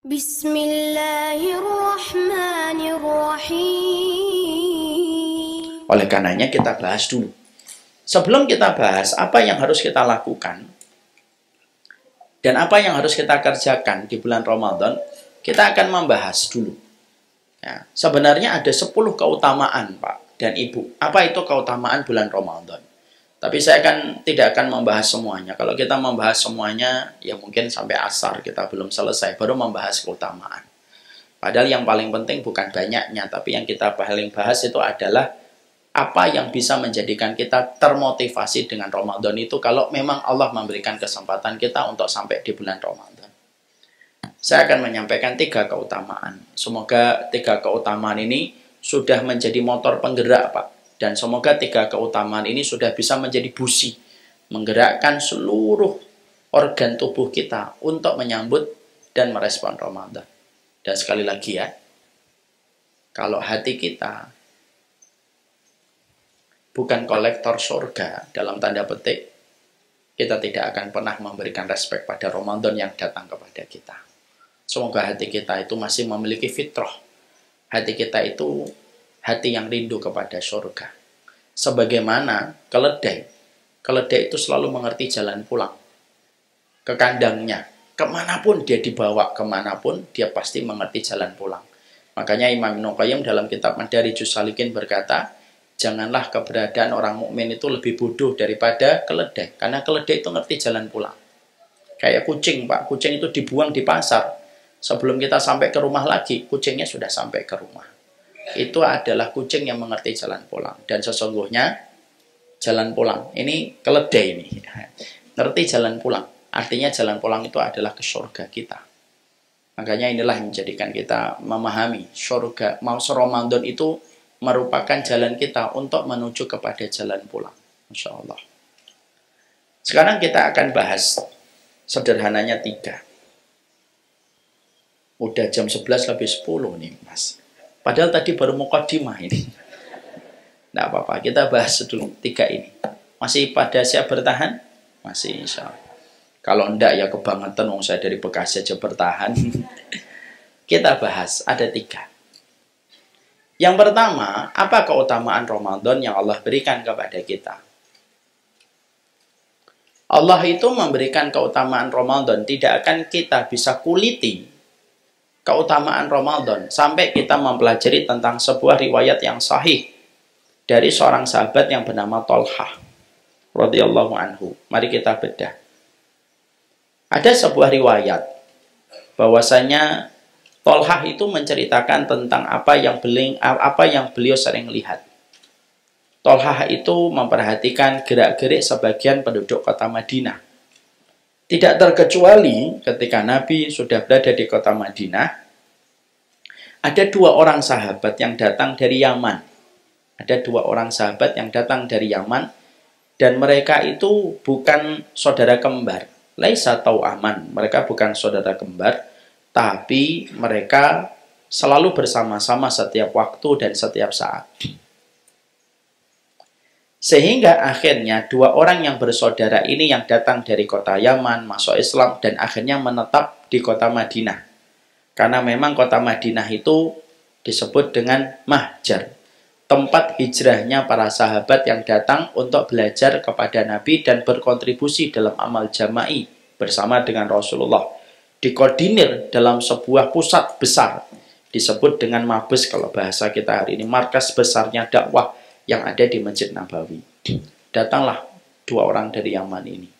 Bismillahirrahmanirrahim. Oleh karenanya kita bahas dulu. Sebelum kita bahas apa yang harus kita lakukan dan apa yang harus kita kerjakan di bulan Ramadan, kita akan membahas dulu. Ya, sebenarnya ada 10 keutamaan Pak dan Ibu. Apa itu keutamaan bulan Ramadan? Tapi saya tidak akan membahas semuanya. Kalau kita membahas semuanya, ya mungkin sampai asar kita belum selesai, baru membahas keutamaan. Padahal yang paling penting bukan banyaknya, tapi yang kita paling bahas itu adalah apa yang bisa menjadikan kita termotivasi dengan Ramadan itu kalau memang Allah memberikan kesempatan kita untuk sampai di bulan Ramadan. Saya akan menyampaikan 3 keutamaan. Semoga 3 keutamaan ini sudah menjadi motor penggerak, Pak. Dan semoga 3 keutamaan ini sudah bisa menjadi busi, menggerakkan seluruh organ tubuh kita untuk menyambut dan merespon Ramadan. Dan sekali lagi ya, kalau hati kita bukan kolektor surga, dalam tanda petik, kita tidak akan pernah memberikan respek pada Ramadan yang datang kepada kita. Semoga hati kita itu masih memiliki fitrah. Hati kita itu hati yang rindu kepada surga. Sebagaimana keledai. Keledai itu selalu mengerti jalan pulang ke kandangnya. Kemanapun dia dibawa, kemanapun dia pasti mengerti jalan pulang. Makanya Imam Ibnu Qayyim dalam kitab Madarijus Salikin berkata, janganlah keberadaan orang mukmin itu lebih bodoh daripada keledai. Karena keledai itu ngerti jalan pulang. Kayak kucing, Pak. Kucing itu dibuang di pasar. Sebelum kita sampai ke rumah lagi, kucingnya sudah sampai ke rumah. Itu adalah kucing yang mengerti jalan pulang. Dan sesungguhnya jalan pulang, ini keledai ini, ngerti jalan pulang. Artinya jalan pulang itu adalah ke surga kita. Makanya inilah yang menjadikan kita memahami surga. Ramadan itu merupakan jalan kita untuk menuju kepada jalan pulang. Masya Allah. Sekarang kita akan bahas sederhananya 3. Udah jam 11 lebih 10 nih Mas. Padahal tadi baru mukadimah ini. Tidak apa-apa, kita bahas dulu 3 ini. Masih pada siap bertahan? Masih insya Allah. Kalau enggak ya kebangetan, saya dari Bekasi aja bertahan. Kita bahas, ada 3. Yang pertama, apa keutamaan Ramadan yang Allah berikan kepada kita? Allah itu memberikan keutamaan Ramadan, tidak akan kita bisa kuliti keutamaan Ramadan sampai kita mempelajari tentang sebuah riwayat yang sahih dari seorang sahabat yang bernama Thalhah radhiyallahu anhu. Mari kita bedah. Ada sebuah riwayat bahwasanya Thalhah itu menceritakan tentang apa yang beliau sering lihat. Thalhah itu memperhatikan gerak-gerik sebagian penduduk kota Madinah. Tidak terkecuali ketika Nabi sudah berada di kota Madinah, ada 2 orang sahabat yang datang dari Yaman. Ada 2 orang sahabat yang datang dari Yaman, dan mereka itu bukan saudara kembar. Laisa tau'aman, mereka bukan saudara kembar, tapi mereka selalu bersama-sama setiap waktu dan setiap saat. Sehingga akhirnya 2 orang yang bersaudara ini yang datang dari kota Yaman, masuk Islam, dan akhirnya menetap di kota Madinah. Karena memang kota Madinah itu disebut dengan mahjar. Tempat hijrahnya para sahabat yang datang untuk belajar kepada Nabi dan berkontribusi dalam amal jama'i bersama dengan Rasulullah. Dikoordinir dalam sebuah pusat besar. Disebut dengan mabes kalau bahasa kita hari ini. Markas besarnya dakwah yang ada di Masjid Nabawi. Datanglah 2 orang dari Yaman ini.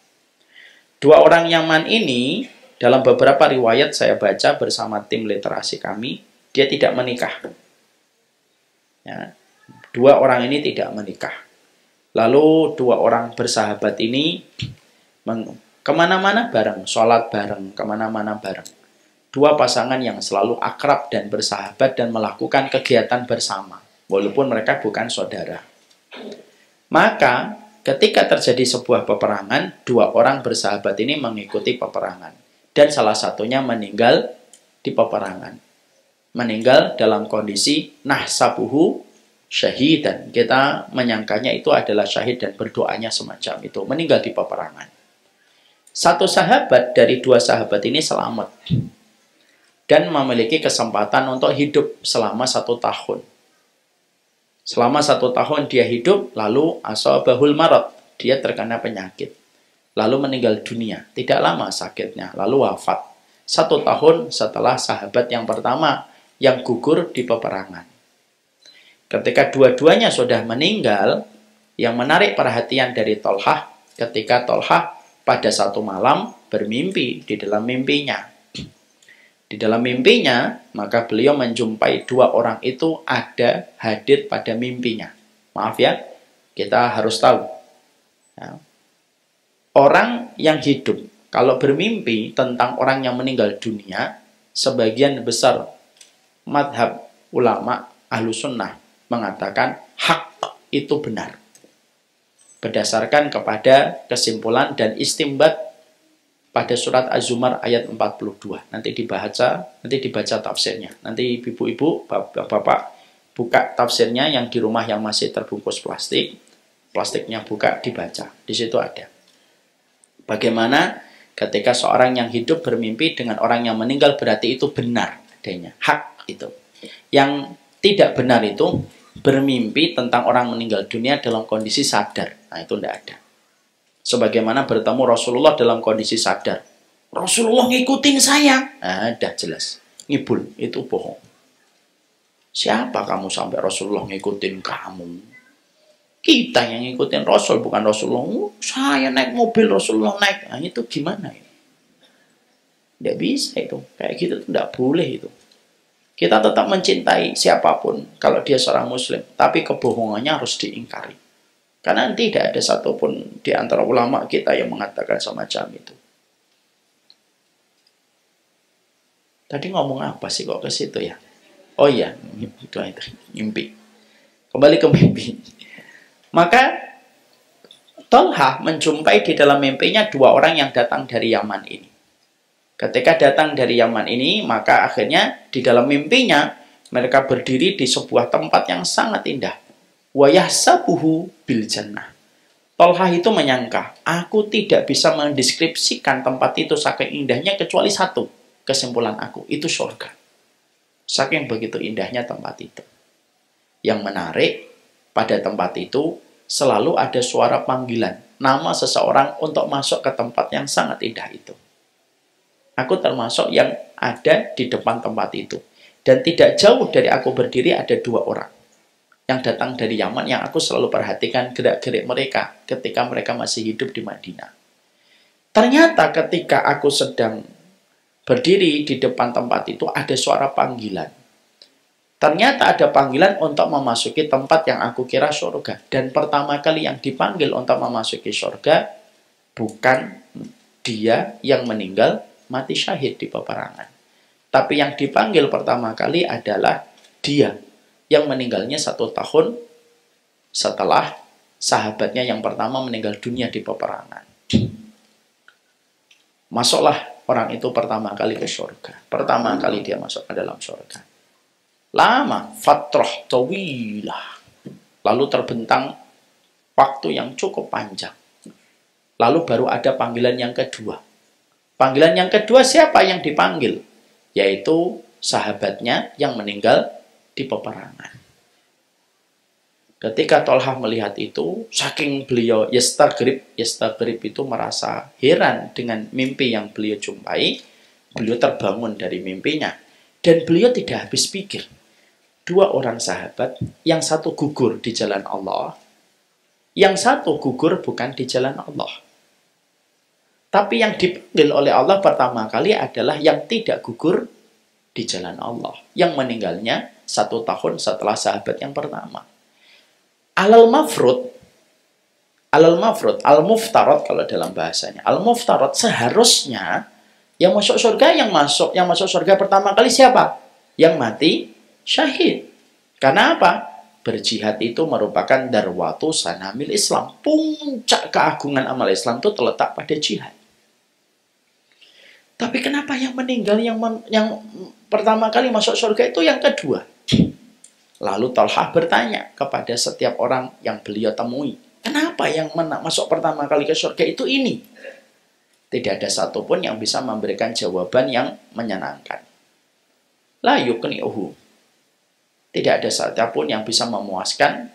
2 orang Yaman ini, dalam beberapa riwayat saya baca bersama tim literasi kami, dia tidak menikah. Ya, 2 orang ini tidak menikah. Lalu 2 orang bersahabat ini kemana-mana bareng, sholat bareng, kemana-mana bareng. 2 pasangan yang selalu akrab dan bersahabat dan melakukan kegiatan bersama. Walaupun mereka bukan saudara. Maka ketika terjadi sebuah peperangan, 2 orang bersahabat ini mengikuti peperangan. Dan salah satunya meninggal di peperangan. Meninggal dalam kondisi nahsabuhu syahidan. Kita menyangkanya itu adalah syahid dan berdoanya semacam itu. Meninggal di peperangan. 1 sahabat dari 2 sahabat ini selamat. dan memiliki kesempatan untuk hidup selama 1 tahun. Selama 1 tahun dia hidup, lalu asabahul marad, dia terkena penyakit, lalu meninggal dunia. Tidak lama sakitnya, lalu wafat. 1 tahun setelah sahabat yang pertama yang gugur di peperangan. Ketika dua-duanya sudah meninggal, yang menarik perhatian dari Tolhah, ketika Tolhah pada satu malam bermimpi di dalam mimpinya. Di dalam mimpinya, maka beliau menjumpai 2 orang itu ada hadir pada mimpinya. Maaf ya, kita harus tahu. Ya. Orang yang hidup, kalau bermimpi tentang orang yang meninggal dunia, sebagian besar madhab ulama ahlu sunnah mengatakan hak itu benar. Berdasarkan kepada kesimpulan dan istimbat pada surat Az-Zumar ayat 42. Nanti dibaca tafsirnya. Nanti ibu-ibu, bapak-bapak buka tafsirnya yang di rumah yang masih terbungkus plastik. Plastiknya buka, dibaca. Di situ ada. Bagaimana ketika seorang yang hidup bermimpi dengan orang yang meninggal, berarti itu benar adanya. Hak itu. Yang tidak benar itu bermimpi tentang orang meninggal dunia dalam kondisi sadar. Nah, itu tidak ada. Sebagaimana bertemu Rasulullah dalam kondisi sadar. Rasulullah ngikutin saya. Nah, dah jelas. Ngibul, itu bohong. Siapa kamu sampai Rasulullah ngikutin kamu? Kita yang ngikutin Rasul, bukan Rasulullah. Saya naik mobil, Rasulullah naik. Nah, itu gimana ini? Tidak bisa itu. Kayak gitu tidak boleh itu. Kita tetap mencintai siapapun kalau dia seorang muslim. Tapi kebohongannya harus diingkari. Karena tidak ada satupun di antara ulama kita yang mengatakan semacam itu. Tadi ngomong apa sih kok ke situ ya? Oh iya, itu mimpi. Kembali ke mimpi. Maka Tolhah menjumpai di dalam mimpinya 2 orang yang datang dari Yaman ini. Ketika datang dari Yaman ini, maka akhirnya di dalam mimpinya mereka berdiri di sebuah tempat yang sangat indah. Wa yahsabuhu bil jannah. Tolhah itu menyangka, aku tidak bisa mendeskripsikan tempat itu saking indahnya kecuali satu. Kesimpulan aku, itu surga. Saking begitu indahnya tempat itu. Yang menarik, pada tempat itu selalu ada suara panggilan nama seseorang untuk masuk ke tempat yang sangat indah itu. Aku termasuk yang ada di depan tempat itu. Dan tidak jauh dari aku berdiri ada 2 orang yang datang dari Yaman yang aku selalu perhatikan gerak-gerik mereka ketika mereka masih hidup di Madinah. Ternyata ketika aku sedang berdiri di depan tempat itu ada suara panggilan. Ternyata ada panggilan untuk memasuki tempat yang aku kira surga. Dan pertama kali yang dipanggil untuk memasuki surga bukan dia yang meninggal mati syahid di peperangan. Tapi yang dipanggil pertama kali adalah dia yang meninggalnya 1 tahun setelah sahabatnya yang pertama meninggal dunia di peperangan. Masuklah orang itu pertama kali ke surga. Pertama kali dia masuk ke dalam surga. Lama, fatrah tawilah. Lalu terbentang waktu yang cukup panjang. Lalu baru ada panggilan yang kedua. Panggilan yang kedua siapa yang dipanggil? Yaitu sahabatnya yang meninggal di peperangan. Ketika Tolhah melihat itu, saking beliau yastagrib itu merasa heran dengan mimpi yang beliau jumpai, beliau terbangun dari mimpinya dan beliau tidak habis pikir. 2 orang sahabat, yang satu gugur di jalan Allah, yang satu gugur bukan di jalan Allah. Tapi yang dipanggil oleh Allah pertama kali adalah yang tidak gugur di jalan Allah, yang meninggalnya 1 tahun setelah sahabat yang pertama. Alal mafrud, al-muftarad kalau dalam bahasanya. Al-muftarad seharusnya yang masuk surga, yang masuk surga pertama kali siapa? Yang mati syahid. Karena apa? Berjihad itu merupakan darwatu sanamil Islam. Puncak keagungan amal Islam itu terletak pada jihad. Tapi kenapa yang meninggal yang pertama kali masuk surga itu yang kedua? Lalu Tolhah bertanya kepada setiap orang yang beliau temui, kenapa yang masuk pertama kali ke surga itu ini? Tidak ada satupun yang bisa memberikan jawaban yang menyenangkan. la yuqni'uhu. Tidak ada satupun yang bisa memuaskan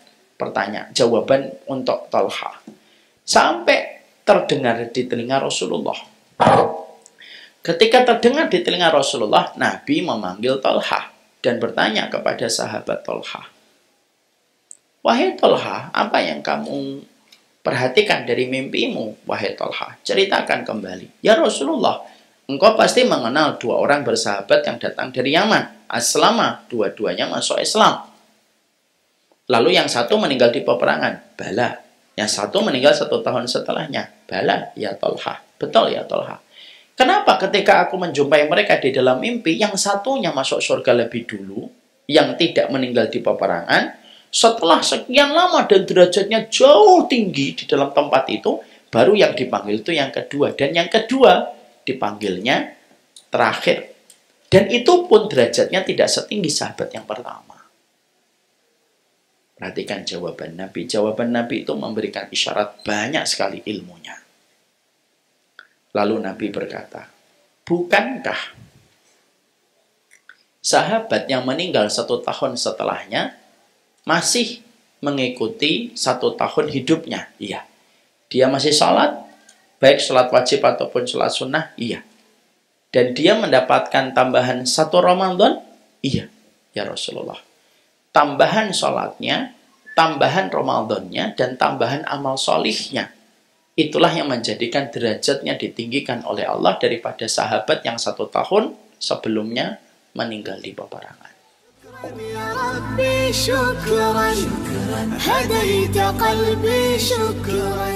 jawaban untuk Talha. Sampai terdengar di telinga Rasulullah. Ketika terdengar di telinga Rasulullah, Nabi memanggil Talha dan bertanya kepada sahabat Talha, "Wahai Talha, apa yang kamu perhatikan dari mimpimu, wahai Talha? Ceritakan kembali." "Ya Rasulullah, engkau pasti mengenal dua orang bersahabat yang datang dari Yaman. Aslama, dua-duanya masuk Islam. Lalu yang satu meninggal di peperangan." "Bala." "Yang satu meninggal 1 tahun setelahnya." "Bala, ya Talha." "Betul ya Talha." "Kenapa ketika aku menjumpai mereka di dalam mimpi, yang satunya masuk surga lebih dulu, yang tidak meninggal di peperangan, setelah sekian lama dan derajatnya jauh tinggi di dalam tempat itu, baru yang dipanggil itu yang kedua. Dan yang kedua dipanggilnya terakhir. Dan itu pun derajatnya tidak setinggi sahabat yang pertama." Perhatikan jawaban Nabi. Jawaban Nabi itu memberikan isyarat banyak sekali ilmunya. Lalu Nabi berkata, "Bukankah sahabat yang meninggal 1 tahun setelahnya masih mengikuti 1 tahun hidupnya?" "Iya." "Dia masih sholat, baik sholat wajib ataupun sholat sunnah?" "Iya." "Dan dia mendapatkan tambahan 1 Ramadan?" "Iya, ya Rasulullah." Tambahan sholatnya, tambahan Ramadannya, dan tambahan amal solihnya, itulah yang menjadikan derajatnya ditinggikan oleh Allah daripada sahabat yang 1 tahun sebelumnya meninggal di peperangan. يا ربي شكرا هديت قلبي شكرا